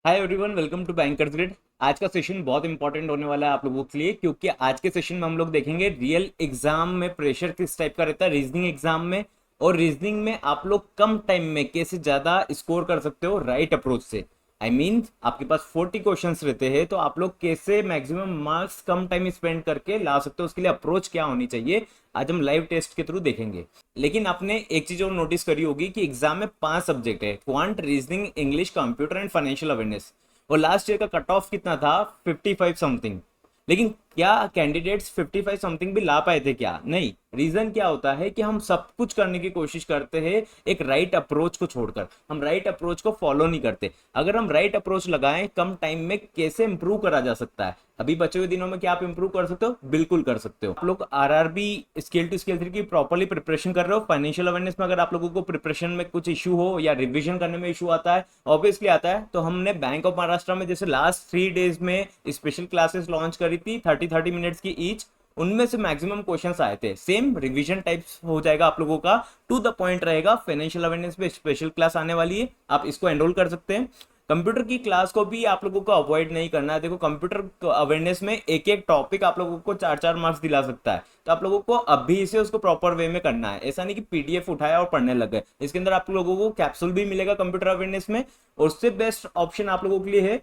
Hi everyone, welcome to bankers grid. आज का session बहुत इंपॉर्टेंट होने वाला है आप लोगों के लिए, क्योंकि आज के सेशन में हम लोग देखेंगे रियल एग्जाम में प्रेशर किस टाइप का रहता है रीजनिंग एग्जाम में। और रीजनिंग में आप लोग कम टाइम में कैसे ज़्यादा स्कोर कर सकते हो राइट अप्रोच से। आई मीन आपके पास 40 क्वेश्चंस रहते हैं, तो आप लोग कैसे मैक्सिमम मार्क्स कम टाइम स्पेंड करके ला सकते हो, उसके लिए अप्रोच क्या होनी चाहिए आज हम लाइव टेस्ट के थ्रू देखेंगे। लेकिन आपने एक चीज और नोटिस करी होगी कि एग्जाम में 5 सब्जेक्ट है, quant, reasoning, English, computer and financial awareness. और लास्ट ईयर का कट ऑफ कितना था? 55 समथिंग। लेकिन क्या कैंडिडेट्स 55 समथिंग भी ला पाए थे? क्या नहीं। रीजन क्या होता है कि हम सब कुछ करने की कोशिश करते हैं, एक राइट अप्रोच को छोड़कर हम राइट अप्रोच को फॉलो नहीं करते। अगर हम राइट अप्रोच लगाएं कम टाइम में कैसे इंप्रूव करा जा सकता है। अभी बचे हुए दिनों में क्या आप इंप्रूव कर सकते हो? बिल्कुल कर सकते हो। आप लोग आरआरबी स्केल टू स्केल 3 की प्रॉपर्ली प्रिपरेशन कर रहे हो। फाइनेंशियल अवेयरनेस में अगर आप लोगों को प्रिपरेशन में कुछ इशू हो या रिवीजन करने में इशू आता है, ऑब्वियसली आता है, तो हमने बैंक ऑफ महाराष्ट्र में जैसे लास्ट 3 डेज में स्पेशल क्लासेस लॉन्च करी थी 30-30 मिनट्स की ईच। उनमें से मैक्सिमम क्वेश्चंस आए थे, सेम रिवीजन टाइप्स हो जाएगा आप लोगों का, टू द पॉइंट रहेगा। फाइनेंशियल अवेयरनेस पे स्पेशल क्लास आने वाली है, आप इसको एनरोल कर सकते हैं। कंप्यूटर की क्लास को भी आप लोगों को अवॉइड नहीं करना है। देखो, कंप्यूटर अवेयरनेस में एक एक टॉपिक आप लोगों को 4-4 मार्क्स दिला सकता है, तो आप लोगों को अभी से उसको प्रॉपर वे में करना है। ऐसा नहीं कि पीडीएफ उठाया और पढ़ने लग गए। इसके अंदर आप लोगों को कैप्सूल भी मिलेगा कंप्यूटर अवेयरनेस में। और उससे बेस्ट ऑप्शन आप लोगों के लिए है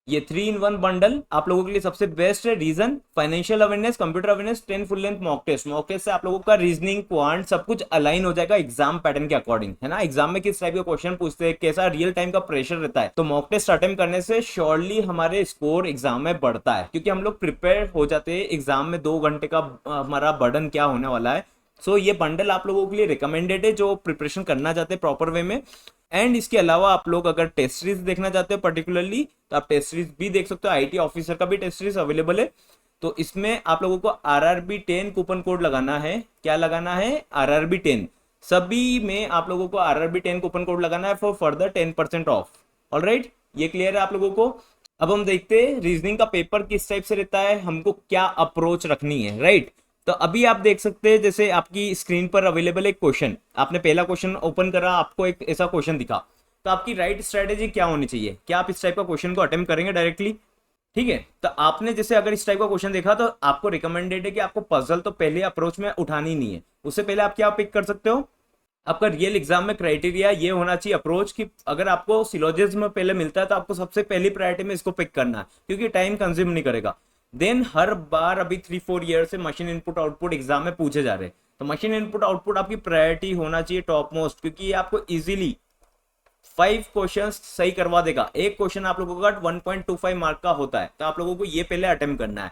ये 3 in 1 बंडल। आप लोगों के लिए सबसे बेस्ट है reason, financial awareness, computer awareness, 10 full length mock test. Mock test से आप लोगों का रीजनिंग, क्वांट सब कुछ अलाइन हो जाएगा एग्जाम पैटर्न के अकॉर्डिंग, है ना। एग्जाम में किस टाइप के क्वेश्चन पूछते हैं, कैसा रियल टाइम का प्रेशर रहता है, तो मॉक टेस्ट अटेम्प्ट करने से श्योरली हमारे स्कोर एग्जाम में बढ़ता है, क्योंकि हम लोग प्रिपेयर हो जाते हैं एग्जाम में 2 घंटे का हमारा बर्डन क्या होने वाला है। सो ये बंडल आप लोगों के लिए रिकमेंडेड है जो प्रिपरेशन करना चाहते हैं प्रॉपर वे में। एंड इसके अलावा आप लोग अगर टेस्ट सीरीज देखना चाहते हो पर्टिकुलरली, तो आप टेस्ट सीरीज भी देख सकते हो। आईटी ऑफिसर का भी टेस्ट सीरीज अवेलेबल है। तो इसमें आप लोगों को RRB10 कूपन कोड लगाना है। क्या लगाना है? RRB10। सभी में आप लोगों को RRB10 कूपन कोड लगाना है फॉर फर्दर 10% ऑफ। ऑलराइट, ये क्लियर है आप लोगों को। अब हम देखते हैं रीजनिंग का पेपर किस टाइप से रहता है, हमको क्या अप्रोच रखनी है, राइट। तो अभी आप देख सकते हैं, जैसे आपकी स्क्रीन पर अवेलेबल एक क्वेश्चन, आपने पहला क्वेश्चन ओपन करा, आपको एक ऐसा क्वेश्चन दिखा, तो आपकी राइट स्ट्रेटेजी क्या होनी चाहिए? क्या आप इस टाइप का क्वेश्चन को अटेम्प्ट करेंगे डायरेक्टली? ठीक है, तो आपने जैसे अगर इस टाइप का क्वेश्चन देखा, तो आपको रिकमेंडेड है कि आपको पजल तो पहले अप्रोच में उठानी नहीं है। उससे पहले आप क्या पिक कर सकते हो? आपका रियल एग्जाम में क्राइटेरिया ये होना चाहिए अप्रोच की, अगर आपको सिलोजिज्म पहले मिलता है तो आपको सबसे पहली प्रायोरिटी में इसको पिक करना है, क्योंकि टाइम कंज्यूम नहीं करेगा। देन हर बार अभी 3-4 ईयर से मशीन इनपुट आउटपुट एग्जाम में पूछे जा रहे हैं, तो मशीन इनपुट आउटपुट आपकी प्रायोरिटी होना चाहिए टॉप मोस्ट, क्योंकि ये आपको इजीली 5 क्वेश्चन सही करवा देगा। एक क्वेश्चन आप लोगों का 1.25 मार्क का होता है, तो आप लोगों को ये पहले अटेम्प्ट करना है।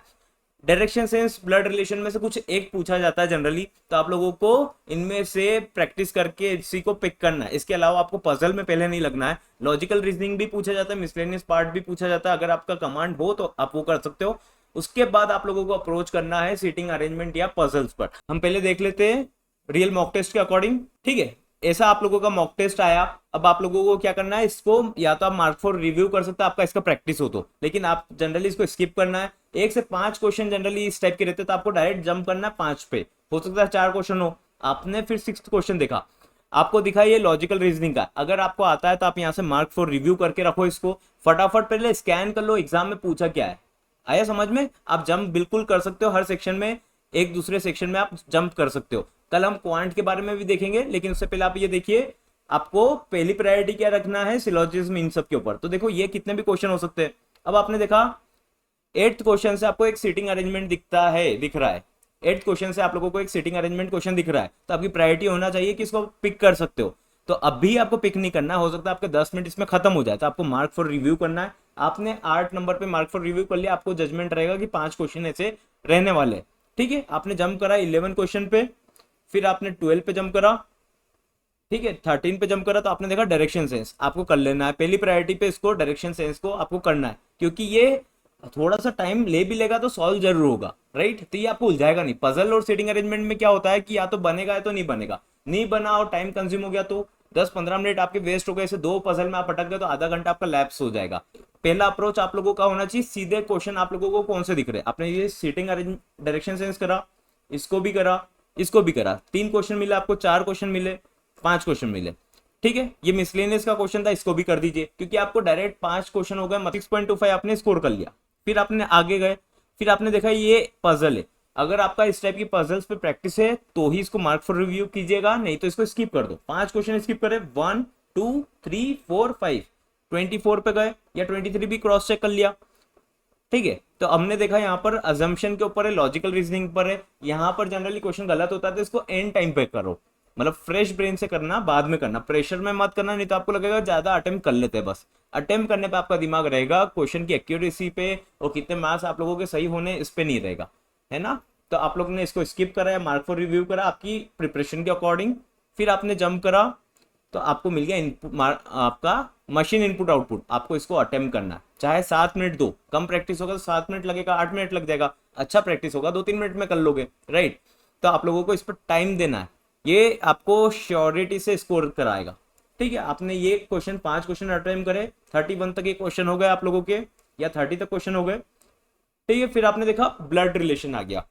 डायरेक्शन सेंस, ब्लड रिलेशन में से कुछ एक पूछा जाता है जनरली, तो आप लोगों को इनमें से प्रैक्टिस करके इसी को पिक करना है। इसके अलावा आपको पजल में पहले नहीं लगना है। लॉजिकल रीजनिंग भी पूछा जाता है, मिसलेनियस पार्ट भी पूछा जाता है, अगर आपका कमांड हो तो आप वो कर सकते हो। उसके बाद आप लोगों को अप्रोच करना है सीटिंग अरेंजमेंट या पजल्स पर। हम पहले देख लेते हैं रियल मॉक टेस्ट के अकॉर्डिंग, ठीक है। ऐसा आप लोगों का मॉक टेस्ट आया। अब आप लोगों को क्या करना है, इसको या तो आप मार्क फॉर रिव्यू कर सकते हो, आपका इसका प्रैक्टिस हो तो, लेकिन आप जनरली इसको स्किप करना है। 1 से 5 क्वेश्चन जनरली इस टाइप के रहते हैं, तो आपको डायरेक्ट जंप करना है 5 पे। हो सकता है 4 क्वेश्चन हो। आपने फिर 6th क्वेश्चन देखा, आपको दिखा ये लॉजिकल रीजनिंग का, अगर आपको आता है तो आप यहाँ से मार्क फॉर रिव्यू करके रखो इसको। फटाफट पहले स्कैन कर लो एग्जाम में पूछा क्या है। आया समझ में? आप जंप बिल्कुल कर सकते हो हर सेक्शन में, एक दूसरे सेक्शन में आप जंप कर सकते हो। कल हम क्वांट के बारे में भी देखेंगे, लेकिन उससे पहले आप ये देखिए, आपको पहली प्रायोरिटी क्या रखना है, सिलोजिज्म, इन सब के ऊपर। तो देखो ये कितने भी क्वेश्चन हो सकते हैं। अब आपने देखा 8th क्वेश्चन से आपको एक सीटिंग अरेंजमेंट दिख रहा है। 8th क्वेश्चन से आप लोगों को एक सीटिंग अरेंजमेंट क्वेश्चन दिख रहा है, तो आपकी प्रायोरिटी होना चाहिए कि इसको पिक कर सकते हो। तो अभी आपको पिक नहीं करना, हो सकता है आपके 10 मिनट इसमें खत्म हो जाए, तो आपको मार्क फॉर रिव्यू करना है। आपने 8 नंबर पे मार्क फॉर रिव्यू कर लिया, आपको जजमेंट रहेगा कि 5 क्वेश्चन ऐसे रहने वाले, ठीक है। आपने जंप करा 11 क्वेश्चन पे, फिर आपने 12 पे जंप करा, ठीक है, 13 पे जंप करा, तो आपने देखा डायरेक्शन सेंस आपको कर लेना है पहली प्रायोरिटी पे, इसको डायरेक्शन सेंस को आपको करना है, क्योंकि ये थोड़ा सा टाइम ले भी लेगा तो सॉल्व जरूर होगा, राइट। तो ये आपको उलझाएगा नहीं। पजल और सीटिंग अरेंजमेंट में क्या होता है कि या तो बनेगा या तो नहीं बनेगा। नहीं बना और टाइम कंज्यूम हो गया तो 10-15 मिनट आपके वेस्ट हो गए। ऐसे 2 पजल में आप अटक गए तो आधा घंटा आपका लैप्स हो जाएगा। पहला अप्रोच आप लोगों का होना चाहिए, सीधे क्वेश्चन आप लोगों को कौन से दिख रहे हैं। आपने ये सीटिंग अरेंज डायरेक्शन सेंस करा, इसको भी करा, इसको भी करा, 3 क्वेश्चन मिले आपको, 4 क्वेश्चन मिले, 5 क्वेश्चन मिले, ठीक है, ये मिसलेनियस का क्वेश्चन था, इसको भी कर दीजिए, क्योंकि आपको डायरेक्ट 5 क्वेश्चन हो गए, 6.25 आपने स्कोर कर लिया। फिर आपने आगे गए, फिर आपने देखा ये पजल है, अगर आपका इस टाइप की पजल्स पे प्रैक्टिस है तो ही इसको मार्क फॉर रिव्यू कीजिएगा, नहीं तो इसको स्किप कर दो। 5 क्वेश्चन स्किप करे, 1 2 3 4 5, 24 पे गए या 23 भी क्रॉस चेक कर लिया। ठीक है, तो हमने देखा यहाँ पर अजम्पशन के ऊपर है, लॉजिकल रीजनिंग पर है, यहाँ पर जनरली क्वेश्चन गलत होता है तो इसको एंड टाइम पे करो, मतलब फ्रेश ब्रेन से करना, बाद में करना, प्रेशर में मत करना, नहीं तो आपको लगेगा ज्यादा अटेम्प्ट कर लेते हैं। बस अटेम्प्ट करने पे आपका दिमाग रहेगा, क्वेश्चन की एक्यूरेसी पे और कितने मार्क्स आप लोगों के सही होने इस पे नहीं रहेगा, है ना। तो आप लोग ने इसको स्किप करा या मार्क फॉर रिव्यू करा आपकी प्रिपरेशन के अकॉर्डिंग, फिर आपने जंप करा तो आपको मिल गया इनपुट, आपका मशीन इनपुट आउटपुट। आपको इसको अटेम्प्ट करना है, चाहे 7 मिनट दो, कम प्रैक्टिस होगा तो 7 मिनट लगेगा, 8 मिनट लग जाएगा, अच्छा प्रैक्टिस होगा 2-3 मिनट में कर लोगे, राइट। तो आप लोगों को इस पर टाइम देना है, ये आपको श्योरिटी से स्कोर कराएगा। ठीक है, आपने ये क्वेश्चन 5 क्वेश्चन अटेम्प्ट करे, 31 तक ये क्वेश्चन हो गए आप लोगों के, या 30 तक क्वेश्चन हो गए। ठीक है, फिर आपने देखा ब्लड रिलेशन आ गया।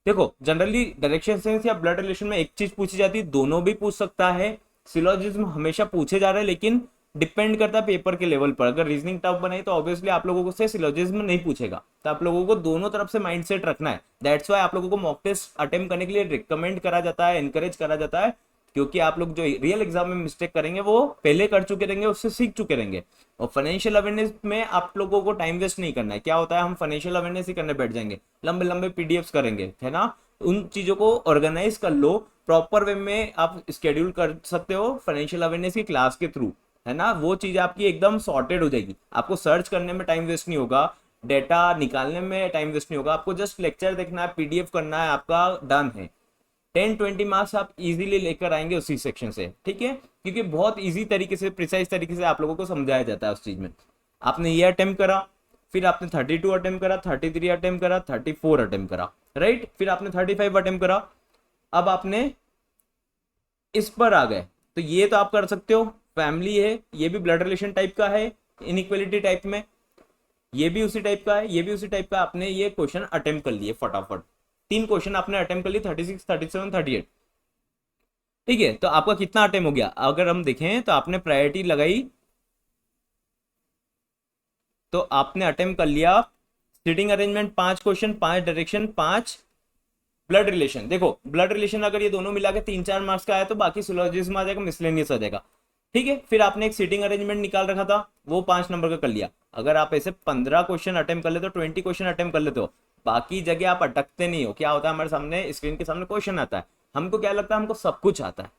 देखो जनरली डायरेक्शन सेंस या ब्लड रिलेशन में एक चीज पूछी जाती है, दोनों भी पूछ सकता है, सिलोजिज्म हमेशा पूछे जा रहे हैं, लेकिन डिपेंड करता है पेपर के लेवल पर। अगर रीजनिंग टफ बनाई तो ऑब्वियसली आप लोगों को से सिलोजिज्म नहीं पूछेगा, तो आप लोगों को दोनों तरफ से माइंडसेट रखना है। दैट्स वाई आप लोगों को मॉक टेस्ट अटेम्प्ट करने के लिए रिकमेंड करा जाता है, एनकरेज करा जाता है, क्योंकि आप लोग जो रियल एग्जाम में मिस्टेक करेंगे वो पहले कर चुके रहेंगे, उससे सीख चुके रहेंगे। और फाइनेंशियल अवेयरनेस में आप लोगों को टाइम वेस्ट नहीं करना है। क्या होता है, हम फाइनेंशियल अवेयरनेस ही करने बैठ जाएंगे, लंबे लंबे पीडीएफ्स करेंगे, है ना। उन चीजों को ऑर्गेनाइज कर लो, प्रॉपर वे में आप स्केड्यूल कर सकते हो फाइनेंशियल अवेयरनेस की क्लास के थ्रू, है ना। वो चीज आपकी एकदम सॉर्टेड हो जाएगी, आपको सर्च करने में टाइम वेस्ट नहीं होगा, डेटा निकालने में टाइम वेस्ट नहीं होगा, आपको जस्ट लेक्चर देखना है, पीडीएफ करना है, आपका डन है। 10-20 मार्क्स आप इजीली लेकर आएंगे उसी सेक्शन से, ठीक है, क्योंकि बहुत इजी तरीके से, प्रिसाइज तरीके से आप लोगों को समझाया जाता है उस चीज में। आपने ये अटेम्प्ट करा, फिर आपने 32 अटेम्प्ट करा, 33 अटेम्प्ट करा, 34 अटेम्प्ट करा, राइट, फिर आपने 35 अटेम्प्ट करा। अब आपने इस पर आ गए, तो ये तो आप कर सकते हो, फैमिली है, ये भी ब्लड रिलेशन टाइप का है, इनइक्वालिटी टाइप में, ये भी उसी टाइप का है, ये भी उसी टाइप का। आपने ये क्वेश्चन अटेम्प्ट कर लिए फटाफट, 3 क्वेश्चन आपने अटेम्प्ट कर लिए, 36, 37, 38। ठीक है, तो आपका कितना अटेम्प्ट हो गया, अगर हम देखें तो आपने प्रायोरिटी लगाई, तो आपने अटेम्प्ट कर लिया seating arrangement 5 question, 5 direction, 5 blood relation. देखो ब्लड रिलेशन अगर ये दोनों मिला के 3-4 मार्क्स का आया तो बाकी सिलोजिज्म आ जाएगा, मिसलेनियस आ जाएगा। ठीक है, फिर आपने एक सीटिंग अरेंजमेंट निकाल रखा था, वो 5 नंबर का कर लिया। अगर आप ऐसे 15 क्वेश्चन अटेम्प्ट कर लेते हो, 20 क्वेश्चन अटेम्प्ट कर लेते हो, बाकी जगह आप अटकते नहीं हो। क्या होता है, हमारे सामने स्क्रीन के सामने क्वेश्चन आता है, हमको क्या लगता है हमको सब कुछ आता है,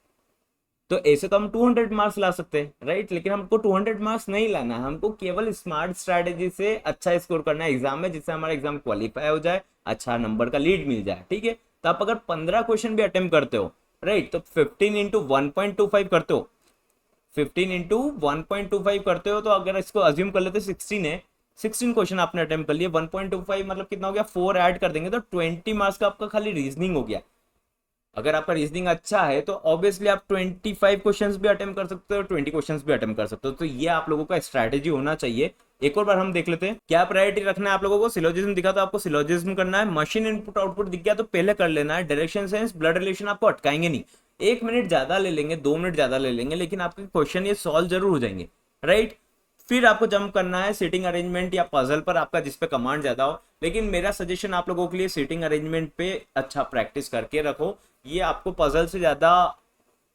तो ऐसे तो हम 200 मार्क्स ला सकते हैं, राइट, लेकिन हमको 200 मार्क्स नहीं लाना है, हमको केवल स्मार्ट स्ट्रैटेजी से अच्छा स्कोर करना है एग्जाम में, जिससे हमारा एग्जाम क्वालिफाई हो जाए, अच्छा नंबर का लीड मिल जाए। ठीक है, तो आप अगर 15 क्वेश्चन भी अटेम्प्ट करते हो, राइट, तो 15 इंटू 1.25 करते हो, 15 इंटू 1.25 करते हो, तो अगर इसको अज्यूम कर लेते 16 है, 16 क्वेश्चन आपने अटेम्प्ट कर लिए, 1.25 मतलब कितना हो गया, 4 ऐड कर देंगे तो 20 मार्क्स का आपका खाली रीजनिंग हो गया। अगर आपका रीजनिंग अच्छा है तो ऑब्वियसली आप 25 क्वेश्चंस भी अटेम्प्ट कर सकते हो, 20 क्वेश्चंस भी अटेम्प्ट कर सकते हो। तो ये आप लोगों का स्ट्रैटेजी होना चाहिए। एक और बार हम देख लेते हैं क्या प्रायोरिटी रखना है आप लोगों को। सिलोजिज्म दिखा तो आपको सिलोजिज्म करना है, मशीन इनपुट आउटपुट दिख गया तो पहले कर लेना है, डायरेक्शन सेंस ब्लड रिलेशन आपको अटकाएंगे नहीं, 1 मिनट ज्यादा ले लेंगे, 2 मिनट ज्यादा ले लेंगे, लेकिन आपके क्वेश्चन ये सॉल्व जरूर हो जाएंगे, राइट। फिर आपको जंप करना है सीटिंग अरेंजमेंट या पजल पर, आपका जिस पे कमांड ज्यादा हो, लेकिन मेरा सजेशन आप लोगों के लिए सीटिंग अरेंजमेंट पे अच्छा प्रैक्टिस करके रखो, ये आपको पजल से ज्यादा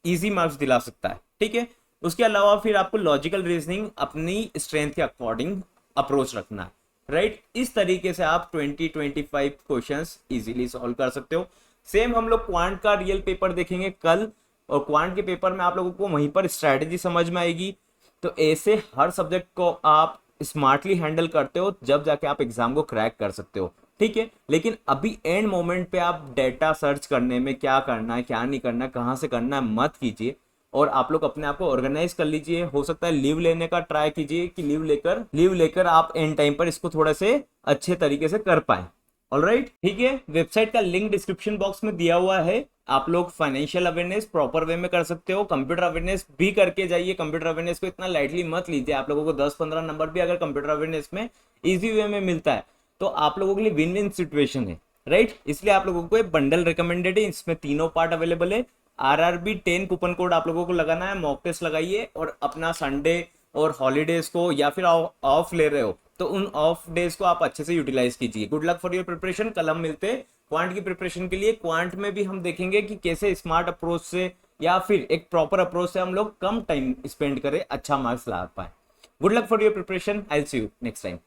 इजी मार्क्स दिला सकता है। ठीक है, उसके अलावा फिर आपको लॉजिकल रीजनिंग अपनी स्ट्रेंथ के अकॉर्डिंग अप्रोच रखना है, राइट। इस तरीके से आप 20-25 क्वेश्चंस इजीली सॉल्व कर सकते हो। सेम हम लोग क्वांट का रियल पेपर देखेंगे कल, और क्वांट के पेपर में आप लोगों को वहीं पर स्ट्रैटेजी समझ में आएगी। तो ऐसे हर सब्जेक्ट को आप स्मार्टली हैंडल करते हो, जब जाके आप एग्जाम को क्रैक कर सकते हो। ठीक है, लेकिन अभी एंड मोमेंट पे आप डेटा सर्च करने में क्या करना है क्या नहीं करना है कहाँ से करना है मत कीजिए, और आप लोग अपने आप को ऑर्गेनाइज कर लीजिए। हो सकता है लीव लेने का ट्राई कीजिए कि लीव लेकर आप एंड टाइम पर इसको थोड़ा से अच्छे तरीके से कर पाए। ऑलराइट, ठीक है, वेबसाइट का लिंक डिस्क्रिप्शन बॉक्स में दिया हुआ है। आप लोग फाइनेंशियल अवेयरनेस प्रॉपर वे में कर सकते हो, कंप्यूटर अवेयरनेस भी करके जाइए। कंप्यूटर अवेयरनेस को इतना लाइटली मत लीजिए, आप लोगों को 10-15 नंबर भी अगर कंप्यूटर अवेयरनेस में इजी वे में मिलता है तो आप लोगों के लिए विन विन सिचुएशन है, राइट। इसलिए आप लोगों को एक बंडल रिकमेंडेड है, इसमें तीनों पार्ट अवेलेबल है। RRB 10 कूपन कोड आप लोगों को लगाना है, मॉक टेस्ट लगाइए और अपना संडे और हॉलीडेज को या फिर ऑफ ले रहे हो तो उन ऑफ डेज को आप अच्छे से यूटिलाइज कीजिए। Good luck for your preparation. कल हम मिलते हैं क्वांट की प्रिपरेशन के लिए। क्वांट में भी हम देखेंगे कि कैसे स्मार्ट अप्रोच से या फिर एक प्रॉपर अप्रोच से हम लोग कम टाइम स्पेंड करें, अच्छा मार्क्स ला पाए। Good luck for your preparation. I will see you next time.